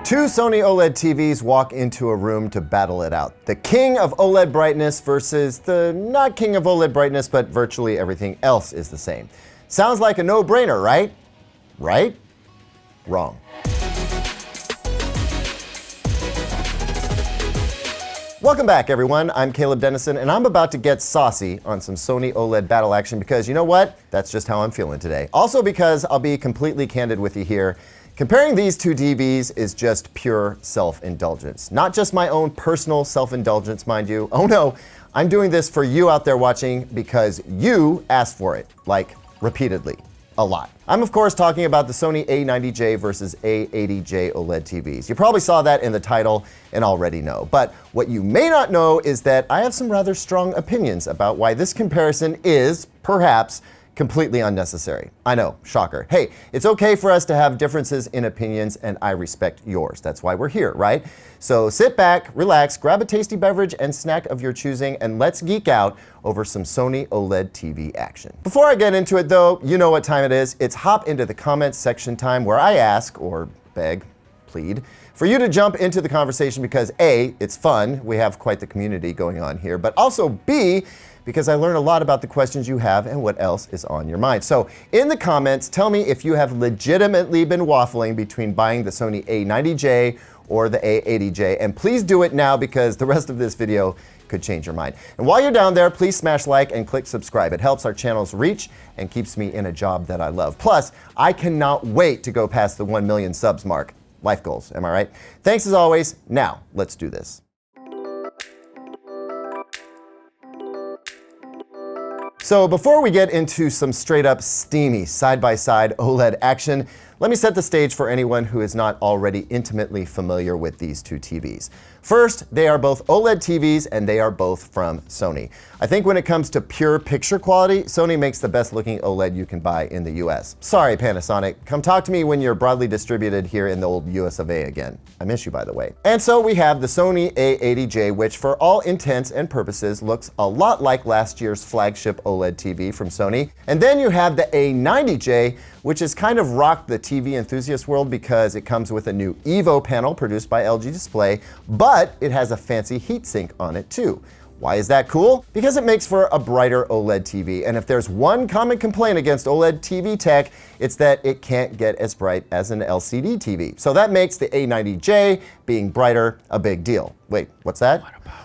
Two Sony OLED TVs walk into a room to battle it out. The king of OLED brightness versus the not king of OLED brightness, but virtually everything else is the same. Sounds like a no-brainer, right? Right? Wrong. Welcome back, everyone. I'm Caleb Dennison, and I'm about to get saucy on some Sony OLED battle action because you know what? That's just how I'm feeling today. Also because I'll be completely candid with you here. Comparing these two TVs is just pure self-indulgence. Not just my own personal self-indulgence, mind you. Oh no, I'm doing this for you out there watching because you asked for it, like repeatedly, a lot. I'm of course talking about the Sony A90J versus A80J OLED TVs. You probably saw that in the title and already know. But what you may not know is that I have some rather strong opinions about why this comparison is, perhaps, completely unnecessary. I know, shocker. Hey, it's okay for us to have differences in opinions, and I respect yours. That's why we're here, right? So sit back, relax, grab a tasty beverage and snack of your choosing, and let's geek out over some Sony OLED TV action. Before I get into it though, you know what time it is. It's hop into the comments section time where I ask, or beg, plead, for you to jump into the conversation because A, it's fun, we have quite the community going on here, but also B, because I learn a lot about the questions you have and what else is on your mind. So in the comments, tell me if you have legitimately been waffling between buying the Sony A90J or the A80J, and please do it now because the rest of this video could change your mind. And while you're down there, please smash like and click subscribe. It helps our channel's reach and keeps me in a job that I love. Plus, I cannot wait to go past the 1 million subs mark. Life goals, am I right? Thanks as always. Now, let's do this. So before we get into some straight up steamy side-by-side OLED action, let me set the stage for anyone who is not already intimately familiar with these two TVs. First, they are both OLED TVs and they are both from Sony. I think when it comes to pure picture quality, Sony makes the best looking OLED you can buy in the US. Sorry, Panasonic, come talk to me when you're broadly distributed here in the old US of A again. I miss you, by the way. And so we have the Sony A80J, which for all intents and purposes looks a lot like last year's flagship OLED TV from Sony. And then you have the A90J, which has kind of rocked the TV enthusiast world because it comes with a new Evo panel produced by LG Display, but it has a fancy heatsink on it too. Why is that cool? Because it makes for a brighter OLED TV, and if there's one common complaint against OLED TV tech, it's that it can't get as bright as an LCD TV. So that makes the A90J being brighter a big deal. Wait, what's that? What about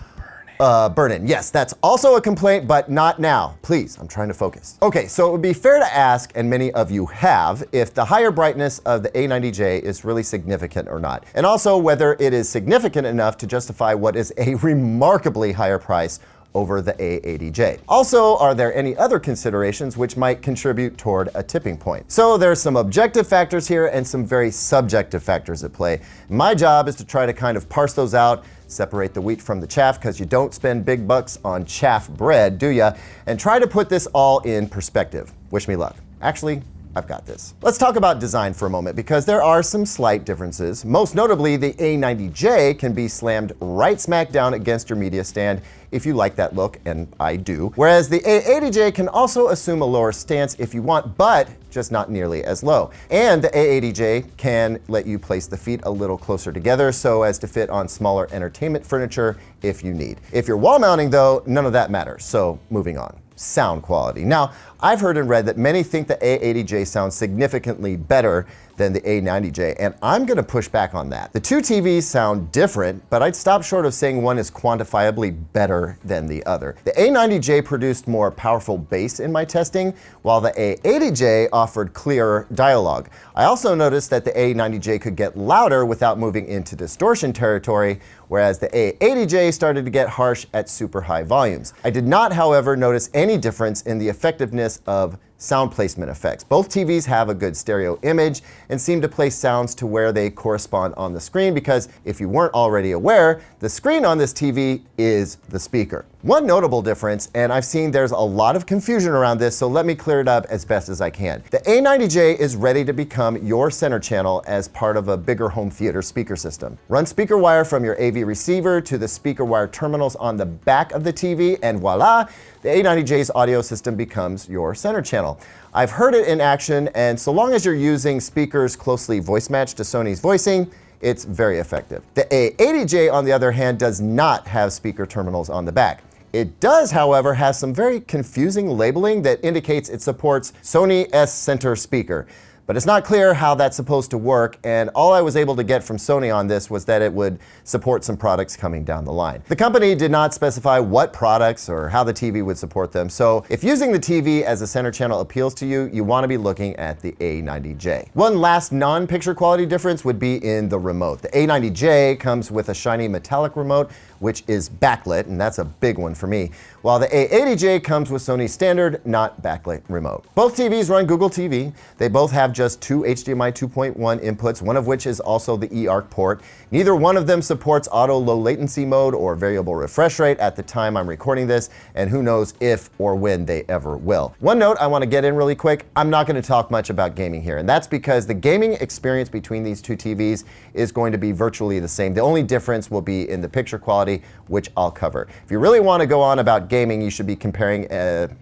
burn-in? Yes, that's also a complaint, but not now. Please, I'm trying to focus. Okay, so it would be fair to ask, and many of you have, if the higher brightness of the A90J is really significant or not. And also whether it is significant enough to justify what is a remarkably higher price over the A80J. Also, are there any other considerations which might contribute toward a tipping point? So there's some objective factors here and some very subjective factors at play. My job is to try to kind of parse those out, separate the wheat from the chaff, because you don't spend big bucks on chaff bread, do ya? And try to put this all in perspective. Wish me luck. Actually, I've got this. Let's talk about design for a moment because there are some slight differences. Most notably, the A90J can be slammed right smack down against your media stand if you like that look, and I do. Whereas the A80J can also assume a lower stance if you want, but just not nearly as low. And the A80J can let you place the feet a little closer together so as to fit on smaller entertainment furniture if you need. If you're wall mounting though, none of that matters. So moving on. Sound quality. Now, I've heard and read that many think the A80J sounds significantly better than the A90J, and I'm gonna push back on that. The two TVs sound different, but I'd stop short of saying one is quantifiably better than the other. The A90J produced more powerful bass in my testing, while the A80J offered clearer dialogue. I also noticed that the A90J could get louder without moving into distortion territory, whereas the A80J started to get harsh at super high volumes. I did not, however, notice any difference in the effectiveness of sound placement effects. Both TVs have a good stereo image and seem to place sounds to where they correspond on the screen because if you weren't already aware, the screen on this TV is the speaker. One notable difference, and I've seen there's a lot of confusion around this, so let me clear it up as best as I can. The A90J is ready to become your center channel as part of a bigger home theater speaker system. Run speaker wire from your AV receiver to the speaker wire terminals on the back of the TV, and voila, the A90J's audio system becomes your center channel. I've heard it in action, and so long as you're using speakers closely voice matched to Sony's voicing, it's very effective. The A80J, on the other hand, does not have speaker terminals on the back. It does, however, have some very confusing labeling that indicates it supports Sony S Center speaker. But it's not clear how that's supposed to work, and all I was able to get from Sony on this was that it would support some products coming down the line. The company did not specify what products or how the TV would support them, so if using the TV as a center channel appeals to you, you want to be looking at the A90J. One last non-picture quality difference would be in the remote. The A90J comes with a shiny metallic remote, which is backlit, and that's a big one for me, while the A80J comes with Sony's standard, not backlit remote. Both TVs run Google TV. They both have just two HDMI 2.1 inputs, one of which is also the eARC port. Neither one of them supports auto low latency mode or variable refresh rate at the time I'm recording this, and who knows if or when they ever will. One note I want to get in really quick, I'm not going to talk much about gaming here, and that's because the gaming experience between these two TVs is going to be virtually the same. The only difference will be in the picture quality, which I'll cover. If you really want to go on about gaming, you should be comparing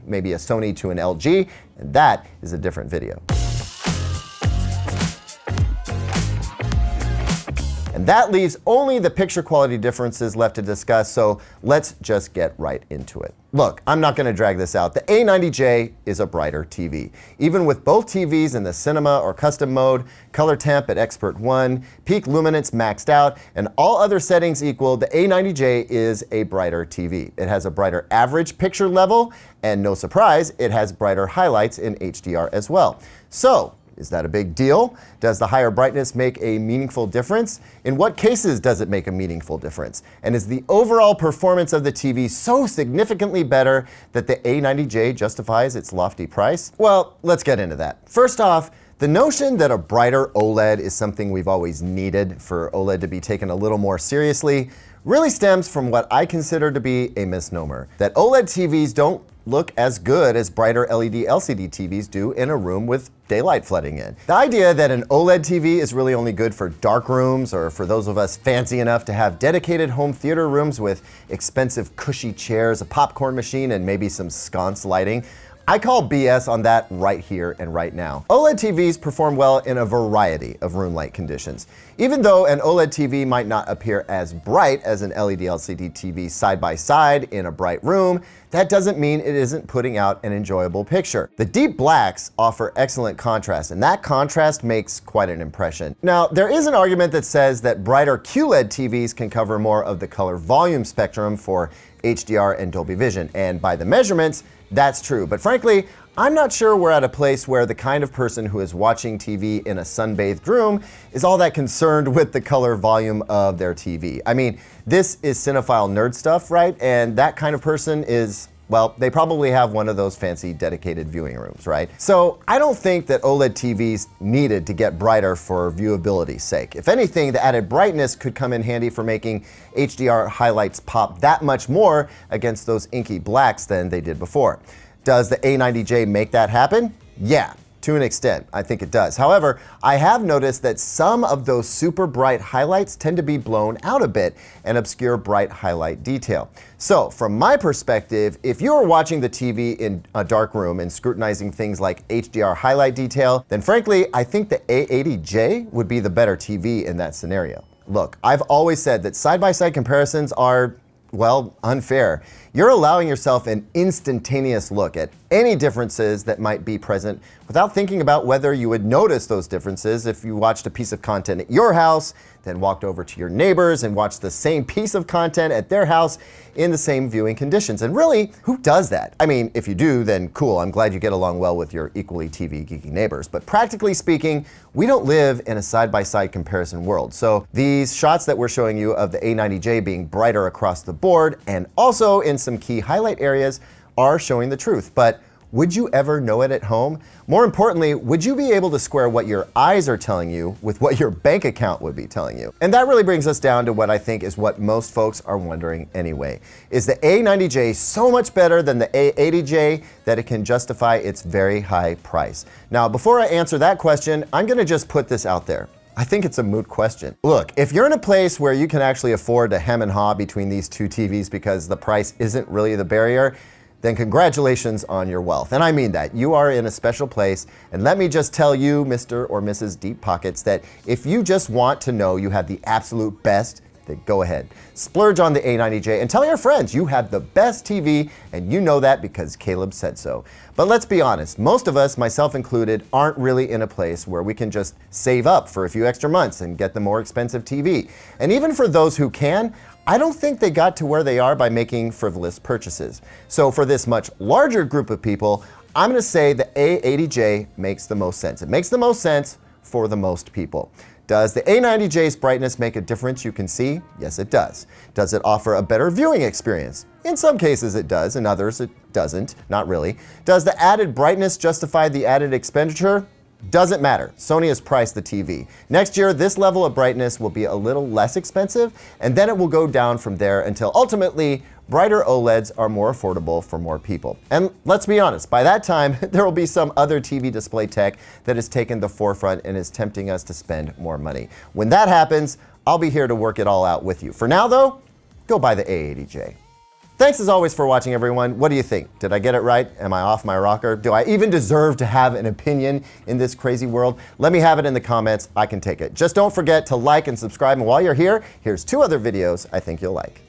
maybe a Sony to an LG, and that is a different video. And that leaves only the picture quality differences left to discuss, so let's just get right into it. Look, I'm not going to drag this out. The A90J is a brighter TV. Even with both TVs in the cinema or custom mode, color temp at Expert 1, peak luminance maxed out, and all other settings equal, the A90J is a brighter TV. It has a brighter average picture level, and no surprise, it has brighter highlights in HDR as well. So, is that a big deal? Does the higher brightness make a meaningful difference? In what cases does it make a meaningful difference? And is the overall performance of the TV so significantly better that the A90J justifies its lofty price? Well, let's get into that. First off, the notion that a brighter OLED is something we've always needed for OLED to be taken a little more seriously really stems from what I consider to be a misnomer, that OLED TVs don't look as good as brighter LED LCD TVs do in a room with daylight flooding in. The idea that an OLED TV is really only good for dark rooms or for those of us fancy enough to have dedicated home theater rooms with expensive cushy chairs, a popcorn machine, and maybe some sconce lighting, I call BS on that right here and right now. OLED TVs perform well in a variety of room light conditions. Even though an OLED TV might not appear as bright as an LED LCD TV side by side in a bright room, that doesn't mean it isn't putting out an enjoyable picture. The deep blacks offer excellent contrast, and that contrast makes quite an impression. Now, there is an argument that says that brighter QLED TVs can cover more of the color volume spectrum for HDR and Dolby Vision, and by the measurements, that's true. But frankly, I'm not sure we're at a place where the kind of person who is watching TV in a sunbathed room is all that concerned with the color volume of their TV. I mean, this is cinephile nerd stuff, right? And that kind of person is, well, they probably have one of those fancy dedicated viewing rooms, right? So I don't think that OLED TVs needed to get brighter for viewability's sake. If anything, the added brightness could come in handy for making HDR highlights pop that much more against those inky blacks than they did before. Does the A90J make that happen? Yeah. To an extent, I think it does. However, I have noticed that some of those super bright highlights tend to be blown out a bit and obscure bright highlight detail. So, from my perspective, if you are watching the TV in a dark room and scrutinizing things like HDR highlight detail, then frankly, I think the A80J would be the better TV in that scenario. Look, I've always said that side-by-side comparisons are, well, unfair. You're allowing yourself an instantaneous look at any differences that might be present without thinking about whether you would notice those differences if you watched a piece of content at your house, then walked over to your neighbors and watched the same piece of content at their house in the same viewing conditions. And really, who does that? I mean, if you do, then cool, I'm glad you get along well with your equally TV geeky neighbors. But practically speaking, we don't live in a side-by-side comparison world. So these shots that we're showing you of the A90J being brighter across the board and also in some key highlight areas are showing the truth. But would you ever know it at home? More importantly, would you be able to square what your eyes are telling you with what your bank account would be telling you? And that really brings us down to what I think is what most folks are wondering anyway. Is the A90J so much better than the A80J that it can justify its very high price? Now, before I answer that question, I'm gonna just put this out there. I think it's a moot question. Look, if you're in a place where you can actually afford to hem and haw between these two TVs because the price isn't really the barrier, then congratulations on your wealth. And I mean that. You are in a special place. And let me just tell you, Mr. or Mrs. Deep Pockets, that if you just want to know you have the absolute best, then go ahead. Splurge on the A90J and tell your friends you have the best TV, and you know that because Caleb said so. But let's be honest, most of us, myself included, aren't really in a place where we can just save up for a few extra months and get the more expensive TV. And even for those who can, I don't think they got to where they are by making frivolous purchases. So for this much larger group of people, I'm gonna say the A80J makes the most sense. It makes the most sense for the most people. Does the A90J's brightness make a difference you can see? Yes, it does. Does it offer a better viewing experience? In some cases it does, in others it doesn't, not really. Does the added brightness justify the added expenditure? Doesn't matter. Sony has priced the TV. Next year, this level of brightness will be a little less expensive, and then it will go down from there until ultimately brighter OLEDs are more affordable for more people. And let's be honest, by that time, there will be some other TV display tech that has taken the forefront and is tempting us to spend more money. When that happens, I'll be here to work it all out with you. For now, though, go buy the A80J. Thanks as always for watching, everyone. What do you think? Did I get it right? Am I off my rocker? Do I even deserve to have an opinion in this crazy world? Let me have it in the comments. I can take it. Just don't forget to like and subscribe. And while you're here, here's 2 other videos I think you'll like.